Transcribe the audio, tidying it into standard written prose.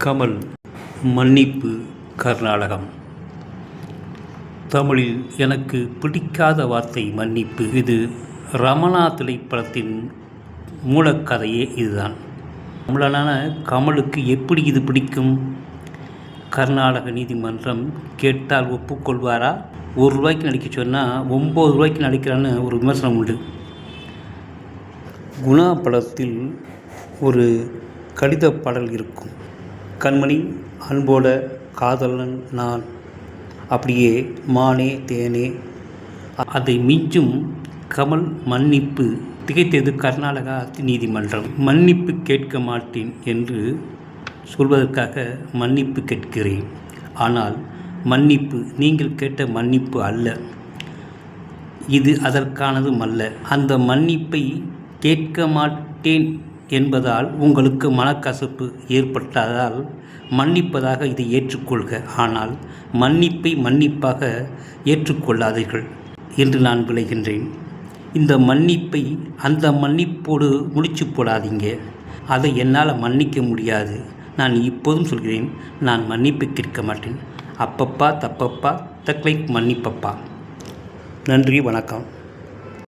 கமல் மன்னிப்பு கர்நாடகம். தமிழில் எனக்கு பிடிக்காத வார்த்தை மன்னிப்பு. இது ரமணா திரைப்படத்தின் மூலக்கதையே இதுதான். தமிழனான கமலுக்கு எப்படி இது பிடிக்கும்? கர்நாடக நீதிமன்றம் கேட்டால் ஒப்புக்கொள்வாரா? ₹1 நடிக்க சொன்னால் ₹9 நடிக்கிறான்னு ஒரு விமர்சனம் உண்டு. குணா படத்தில் ஒரு கடித பாடல் இருக்கும். கண்மணி, அன்போட காதலன் நான், அப்படியே மானே தேனே. அதை மிஞ்சும் கமல் மன்னிப்பு. திகைத்தது கர்நாடகா நீதிமன்றம். மன்னிப்பு கேட்க மாட்டேன் என்று சொல்வதற்காக மன்னிப்பு கேட்கிறேன். ஆனால் மன்னிப்பு நீங்கள் கேட்ட மன்னிப்பு அல்ல. இது அதற்கானதும் அல்ல. அந்த மன்னிப்பை கேட்க மாட்டேன் என்பதால் உங்களுக்கு மனக்கசப்பு ஏற்பட்டதால் மன்னிப்பதாக இதை ஏற்றுக்கொள்க. ஆனால் மன்னிப்பை மன்னிப்பாக ஏற்றுக்கொள்ளாதீர்கள் என்று நான் விளைகின்றேன். இந்த மன்னிப்பை அந்த மன்னிப்போடு முடிச்சு போடாதீங்க. அதை என்னால் மன்னிக்க முடியாது. நான் இப்போதும் சொல்கிறேன், நான் மன்னிப்பு கேட்க மாட்டேன். அப்பப்பா தப்பப்பா தக்லைக் மன்னிப்பப்பா. நன்றி, வணக்கம்.